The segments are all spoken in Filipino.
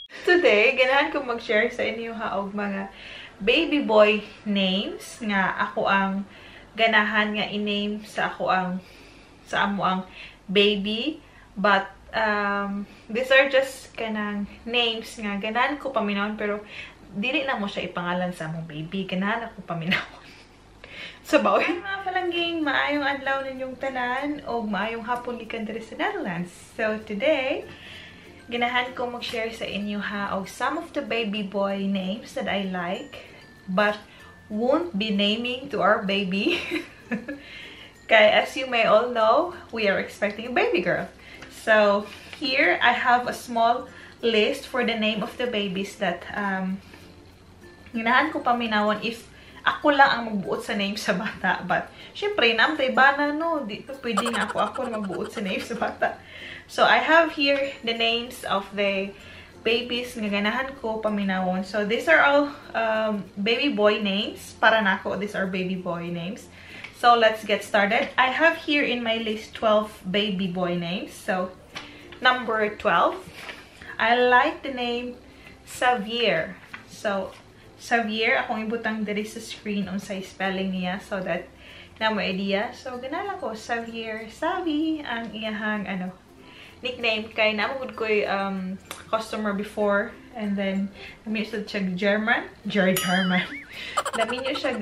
Today, ganahan ko mag-share sa inyo og mga baby boy names nga ako ang ganahan nga i-name sa amo ang baby, but these are just kanang names nga ganahan ko paminawon pero dili na mo siya ipangalan sa among baby, ganahan ako paminawon. So, bawin mga palangging, maayong adlaw ninyong tanan o maayong hapon gikan diri sa Netherlands. So, today, ganahan ko mag-share sa inyo og some of the baby boy names that I like but won't be naming to our baby. Kay, as you may all know, we are expecting a baby girl. So, here I have a small list for the name of the babies that ganahan ko paminawon if ako lang ang magbuot sa name sa bata. But, syempre, namtay bana, no? Di pa pwede nga ako na magbuot sa name sa bata. So, I have here the names of the babies nga ganahan ko paminawon. So, these are all baby boy names. Para nako, these are baby boy names. So, let's get started. I have here in my list 12 baby boy names. So, number 12, I like the name Xavier. So, Xavier, akong ibutang diri sa screen unsay spelling niya so that na mo idea. So, ganala ko, Xavier. Savi ang iyahang nickname kay namugod ko'y customer before, and then namin siya German. Namin niyo siya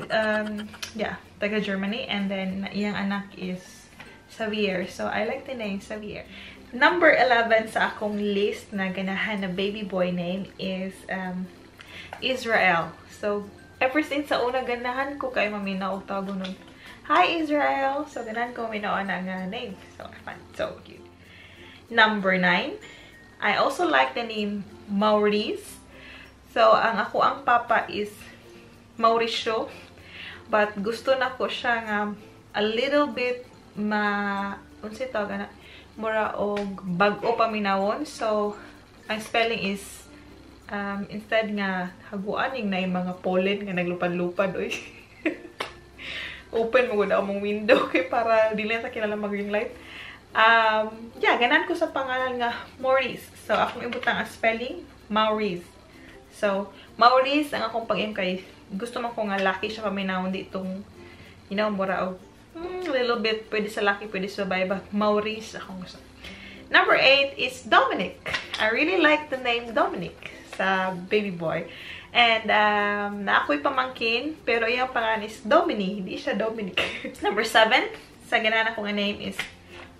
taga Germany, and then iyang anak is Xavier. So I like the name Xavier. Number 11 sa akong list na ganahan na baby boy name is Israel. So ever since sa una ganahan ko kay maminaw og tawag nun, hi Israel. So ganahan ko minaw na nga name. So fun, so cute. Number 9, I also like the name Maurice. So, ang papa is Mauricio. But, gusto na ko siya nga a little bit unsay tawag na, mura og bag-o paminawon. So, ang spelling is, instead nga, haguaning na yung mga pollen nga naglupad-lupad. Oy. Open mo daw mong window kay para dili sa kinala mag-ring light. Ganan ko sa pangalan nga Maurice. So, akong ibutang ang spelling, Maurice. So, Maurice, ang akong pag-aim kay, gusto man ko nga laki siya paminawon ditong, mura og, little bit, pwede sa laki, pwede sa babae, but Maurice, akong gusto. Number 8 is Dominic. I really like the name Dominic sa baby boy. And, na ako'y pamangkin, pero yung pangalan is Dominic, hindi siya Dominic. Number 7, sa ganahan akong name is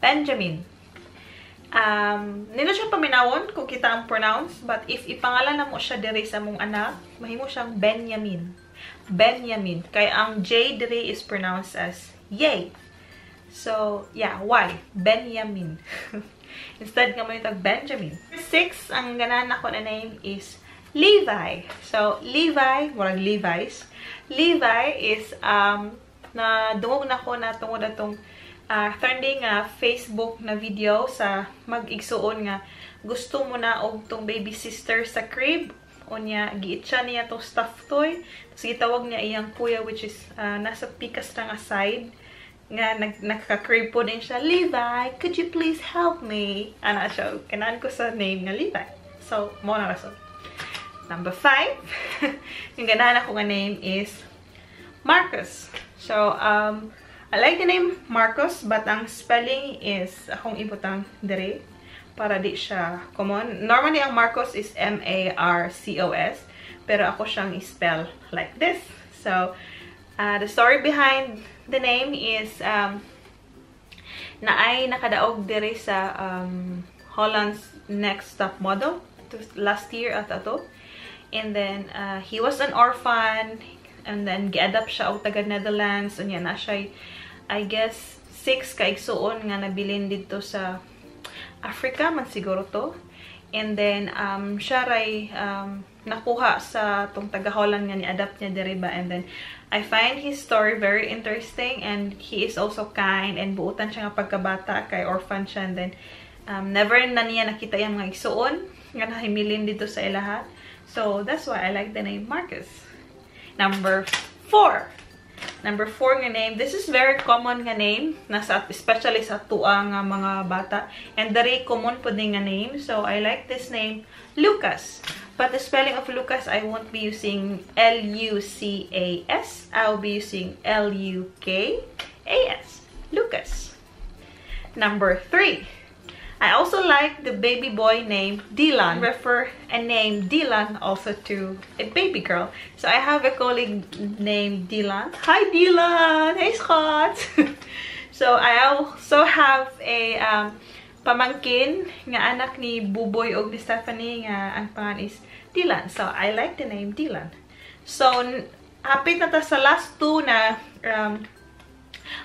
Benjamin. Nila siya paminawon kung kita ang pronounce, but if ipangalan na mo siya diri sa mong anak, mahimo siyang Benjamin. Benjamin. Kaya ang J diri is pronounced as yay. So, yeah, why? Benjamin. Instead nga mo yung Benjamin. 6, ang ganahan ako na name is Levi. So, Levi, walang Levi's. Levi is, na dungog na ko na tungod atong trending Facebook na video sa mag-igsuon nga gusto mo na og tong baby sister sa crib o niya giitsa niya tong stuffed toy, tapos gitawag niya iyang kuya which is nasa pikas lang aside nga nakaka-crib po din siya, Levi, could you please help me? Ana siya, kanaan ko sa name nga Levi. So, mo na rason. Number 5, yung ganahan ako nga name is Marcus. So, I like the name Marcos, but ang spelling is akong ibutang dire para di siya common. Normally, ang Marcos is M-A-R-C-O-S, pero ako siyang spell like this. So, the story behind the name is naay nakadaog dire sa Holland's Next Top Model last year at ato. And then, he was an orphan, and then gi-adapt siya og taga Netherlands. Unya na siya, I guess, 6 kaigsuon nga nabilin dito sa Africa man siguro to. And then siya ray nakuha sa tong taga Holland nga ni-adapt niya diri ba. And then I find his story very interesting, and he is also kind, and buutan siya nga pagkabata kay orphan siya. And then never na niya nakita yung mga igsuon nga nahimilin dito sa ilaha. So that's why I like the name Marcus. Number 4. Number 4 nga name. This is very common nga name, especially sa tuang nga mga bata. And very common po din nga name. So, I like this name, Lucas. But the spelling of Lucas, I won't be using L-U-C-A-S. I'll be using L-U-K-A-S. Lucas. Number 3. I also like the baby boy named Dylan. Refer a name Dylan also to a baby girl. So I have a colleague named Dylan. Hi Dylan! Hey Scott! So I also have a pamangkin nga anak ni Buboy o ni Stephanie nga ang pangalan is Dylan. So I like the name Dylan. So hapit na ta sa last 2 na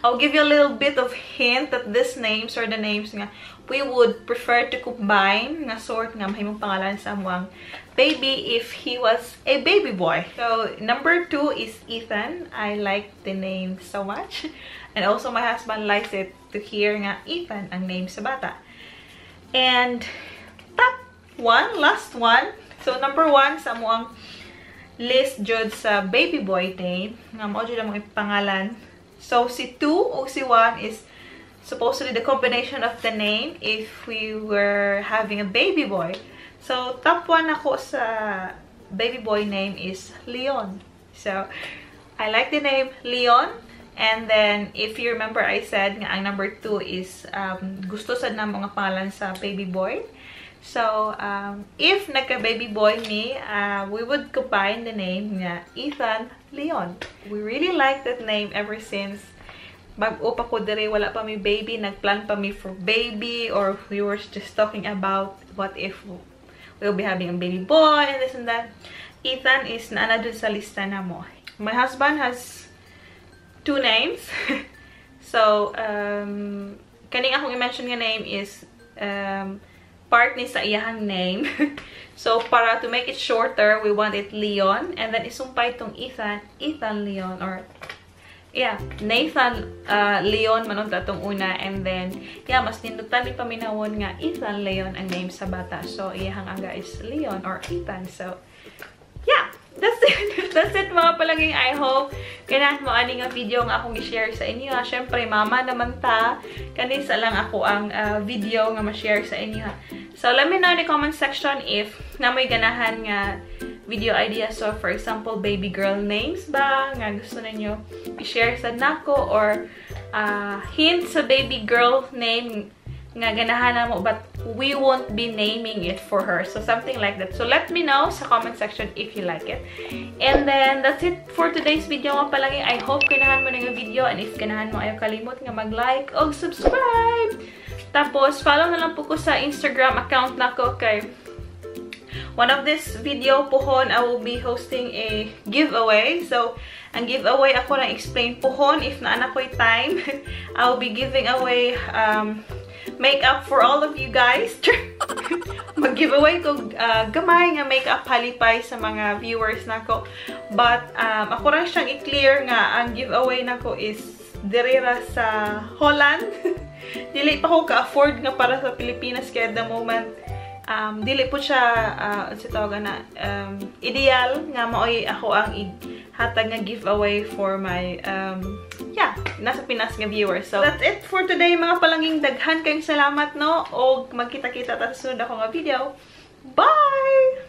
I'll give you a little bit of hint that these names are the names nga we would prefer to combine nga sort nga mahimong pangalan sa among baby if he was a baby boy. So number 2 is Ethan. I like the name so much. And also my husband likes it to hear nga Ethan ang name sa bata. And top 1, last one. So number 1 sa among list jud sa baby boy name nga mao jud ang pangalan. So si 2 o si 1 is supposedly the combination of the name if we were having a baby boy. So top 1 ako sa baby boy name is Leon. So I like the name Leon. And then if you remember, I said nga ang number 2 is gusto sad na mga pangalan sa baby boy. So if nagka-baby boy me, we would combine the name nga Ethan Leon. We really like that name ever since bag-o pa ko dire, wala pa mi baby, nagplan pa mi for baby, or we were just talking about what if we'll be having a baby boy and this and that. Ethan is naana dun sa lista na mo. My husband has 2 names. So kaning akong i-mention nga name is part ni sa iyahang name. So para to make it shorter, we want it Leon, and then isumpay tong Ethan Leon, or yeah, Nathan Leon manon tatong una, and then yeah, mas nindutan ni paminawon nga Ethan Leon ang name sa bata. So iyahang aga is Leon or Ethan. So yeah, that's it. That's it mga palaging. I hope kanahan mo ani nga video nga akong i-share sa inyo. Syempre mama naman ta, kanisa lang ako ang video nga ma-share sa inyo. So let me know in the comment section if namoy ganahan nga video ideas. So for example, baby girl names ba nga gusto ninyo i-share sa nako, or hint sa baby girl name nga ganahan na mo but we won't be naming it for her. So something like that. So let me know sa comment section if you like it. And then that's it for today's video nga palagi. I hope ganahan mo na nga video, and if ganahan mo ayaw kalimot nga mag-like o subscribe. Tapos follow na lang po ko sa Instagram account nako kay one of this video pohon I will be hosting a giveaway. So ang giveaway ako na explain pohon if naana ko'y time. I will be giving away makeup for all of you guys. Mag-giveaway ko gamay nga makeup halipay sa mga viewers nako. But ako ra siyang i-clear nga ang giveaway nako is dirira sa Holland. Dili pa ko ka-afford nga para sa Pilipinas kaya at the moment dili po siya ideal nga maoy ako ang hatag nga giveaway for my yeah, nasa Pinas nga viewers. So that's it for today mga palanging. Daghan kayong salamat no, og magkita-kita ta sa sunod ako nga video. Bye!